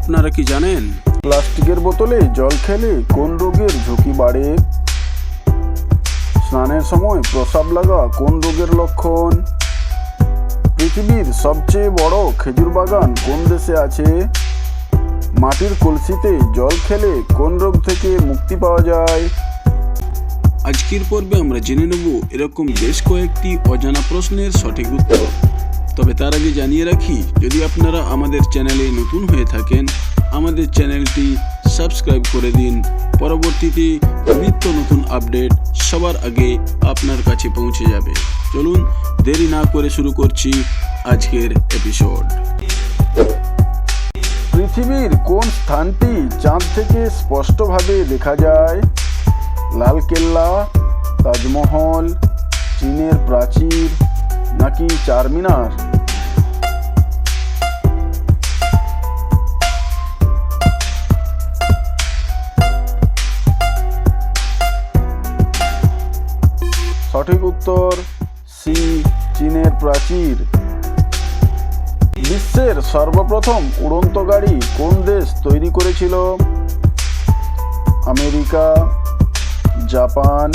আপনারা কি জানেন প্লাস্টিকের বোতলে জল খেলে কোন রোগের ঝুঁকি বাড়ে? স্নানের সময় প্রস্রাব লাগা কোন রোগের লক্ষণ? পৃথিবীর সবচেয়ে বড় খেজুর বাগান কোন দেশে আছে? মাটির কলসিতে জল খেলে কোন রোগ থেকে মুক্তি পাওয়া যায়? আজকের পর্বে আমরা জেনে নেব এরকম বেশ কয়েকটি অজানা প্রশ্নের সঠিক উত্তর। তবে তার আগে জানিয়ে রাখি, যদি আপনারা আমাদের চ্যানেলে নতুন হয়ে থাকেন, আমাদের চ্যানেলটি সাবস্ক্রাইব করে দিন। পরবর্তীতে নিত্য নতুন আপডেট সবার আগে আপনার কাছে পৌঁছে যাবে। চলুন দেরি না করে শুরু করছি আজকের এপিসোড। পৃথিবীর কোন স্থানটি চাঁদ থেকে স্পষ্টভাবে দেখা যায়? লালকেল্লা, তাজমহল, চীনের প্রাচীর নাকি চারমিনার? সঠিক উত্তর সি, চীনের প্রাচীর। বিশ্বের সর্বপ্রথম উড়ন্ত গাড়ি কোন দেশ তৈরি করেছিল? আমেরিকা, জাপান,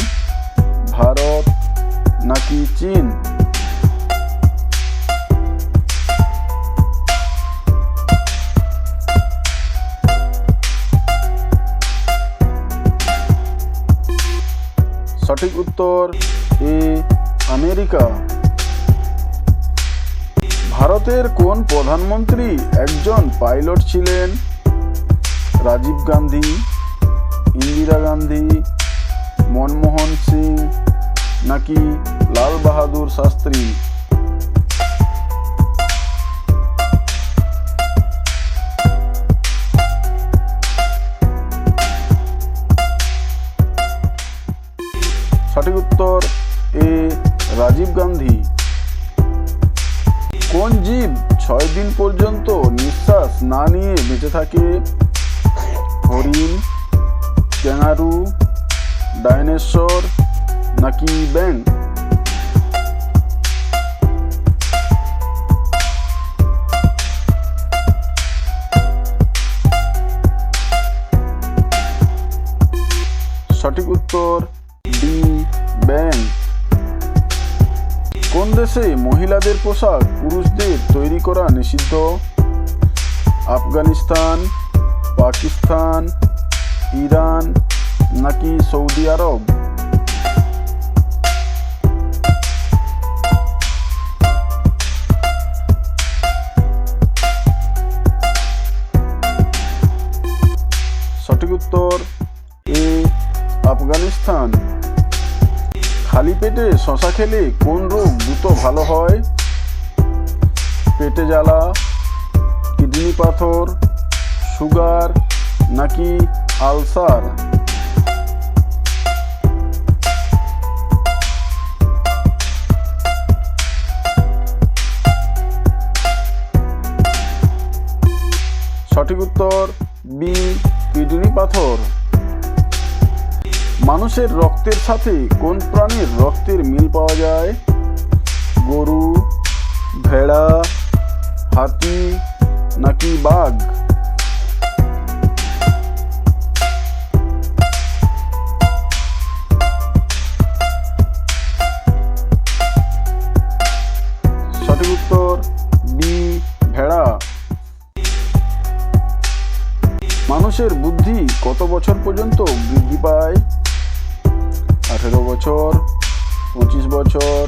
ভারত নাকি চীন? সঠিক উত্তর এ, আমেরিকা। ভারতের কোন প্রধানমন্ত্রী একজন পাইলট ছিলেন? রাজীব গান্ধী, ইন্দিরা গান্ধী, মনমোহন সিং নাকি লাল বাহাদুর শাস্ত্রী? সঠিক উত্তর এ, রাজীব গান্ধী। কোন জীব 6 দিন পর্যন্ত নিঃশ্বাস না নিয়ে বেঁচে থাকে? হরিণ, ক্যাঙ্গারু, ডাইনোসর নাকি ব্যাঙ? সঠিক উত্তর ডি, ব্যাঙ। কোন দেশে মহিলাদের পোশাক পুরুষদের তৈরি করা নিষিদ্ধ? আফগানিস্তান, পাকিস্তান, ইরান নাকি সৌদি আরব? সঠিক উত্তর এ, আফগানিস্তান। খালি পেটে শশা খেলে কোন রোগ দ্রুত ভালো হয়? পেটে জ্বালা, কিডনি পাথর, সুগার নাকি আলসার? সঠিক উত্তর বি, কিডনি পাথর। মানুষের রক্তের সাথে কোন প্রাণীর রক্তের মিল পাওয়া যায়? গরু, ভেড়া, হাতি নাকি বাঘ? সঠিক উত্তর বি, ভেড়া। মানুষের বুদ্ধি কত বছর পর্যন্ত বৃদ্ধি পায়? 18 বছর, 25 বছর,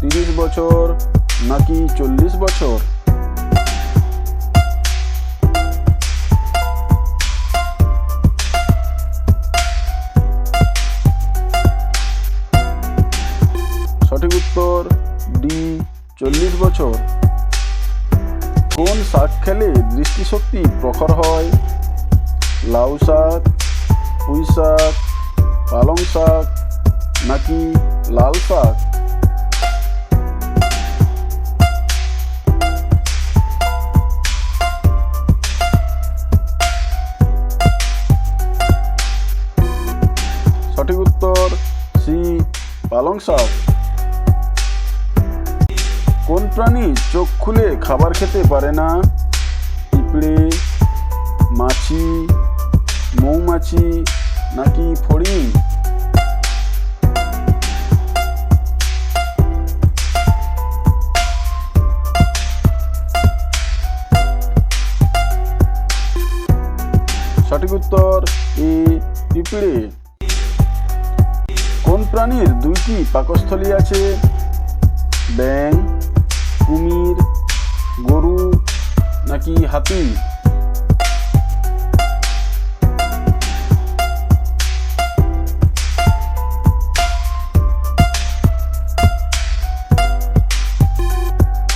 30 বছর নাকি 40 বছর? সঠিক উত্তর ডি, 40 বছর। কোন শাক খেলে দৃষ্টিশক্তি প্রখর হয়? লাউ শাক, পুঁই শাক, পালং শাক নাকি লাল শাক? সঠিক উত্তর সি, পালং শাক। কোন প্রাণী চোখ খুলে খাবার খেতে পারে না? পিঁপড়ে, মাছি, মৌমাছি নাকি ফড়িং? সঠিক উত্তর এ পিঁপড়ে। কোন প্রাণীর দুইটি পাকস্থলী আছে? ব্যাঙ, কুমির, গরু নাকি হাতি?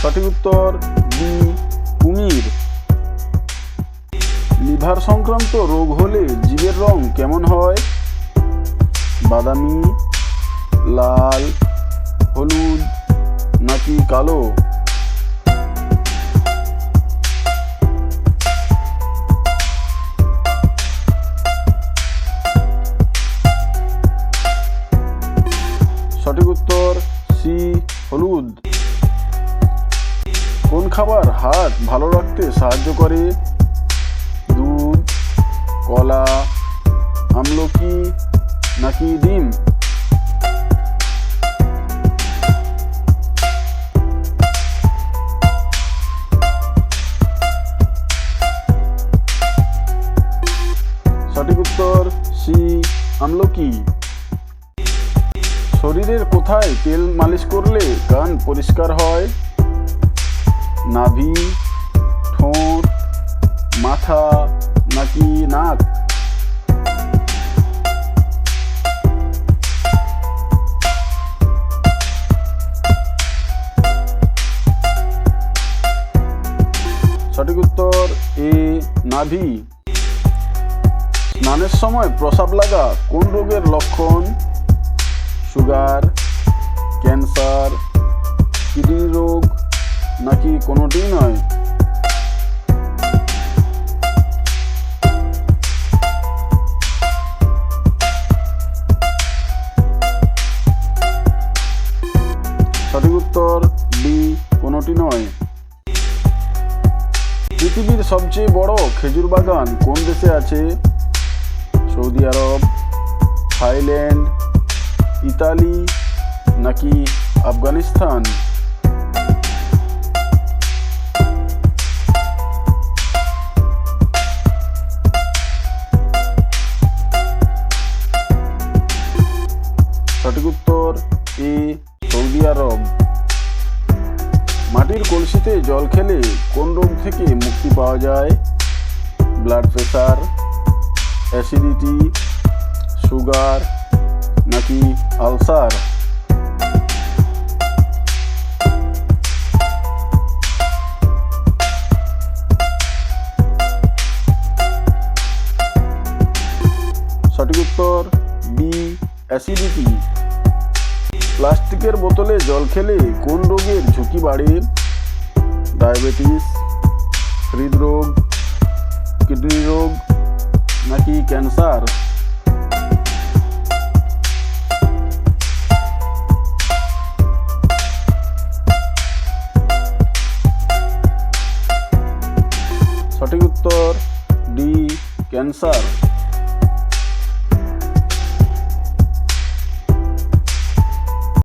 সঠিক উত্তর বি কুমির। লিভার সংক্রান্ত রোগ হলে জীবের রং কেমন হয়? বাদামি, লাল, হলুদ নাকি কালো? সঠিক উত্তর সি হলুদ। কোন খাবার হার্ট ভালো রাখতে সাহায্য করে? দুধ, কলা, আমলকি নাকি ডিম? সঠিক উত্তর সি আমলকি। শরীরের কোথায় তেল মালিশ করলে কান পরিষ্কার হয়? নাভি, ঠোঁট, মাথা নাকি নাক? সঠিক উত্তর এ নাভি। স্নানের সময় প্রস্রাব লাগা কোন রোগের লক্ষণ? সুগার, ক্যান্সার, কিডনি রোগ নাকি কোনোটিই নয়? সঠিক উত্তর বি কোনোটি নয়। পৃথিবীর সবচেয়ে বড় খেজুর বাগান কোন দেশে আছে? সৌদি আরব, থাইল্যান্ড, ইতালি নাকি আফগানিস্তান? সঠিক উত্তর এ সৌদি আরব। মাটির কলসিতে জল খেলে কোন রোগ থেকে মুক্তি পাওয়া যায়? ব্লাড প্রেশার, অ্যাসিডিটি, সুগার নাকি আলসার? সঠিক উত্তর বি অ্যাসিডিটি। প্লাস্টিকের বোতলে জল খেলে কোন রোগের ঝুঁকি বাড়ে? ডায়াবেটিস, হৃদরোগ, কিডনি রোগ নাকি ক্যান্সার? সঠিক উত্তর ডি ক্যান্সার।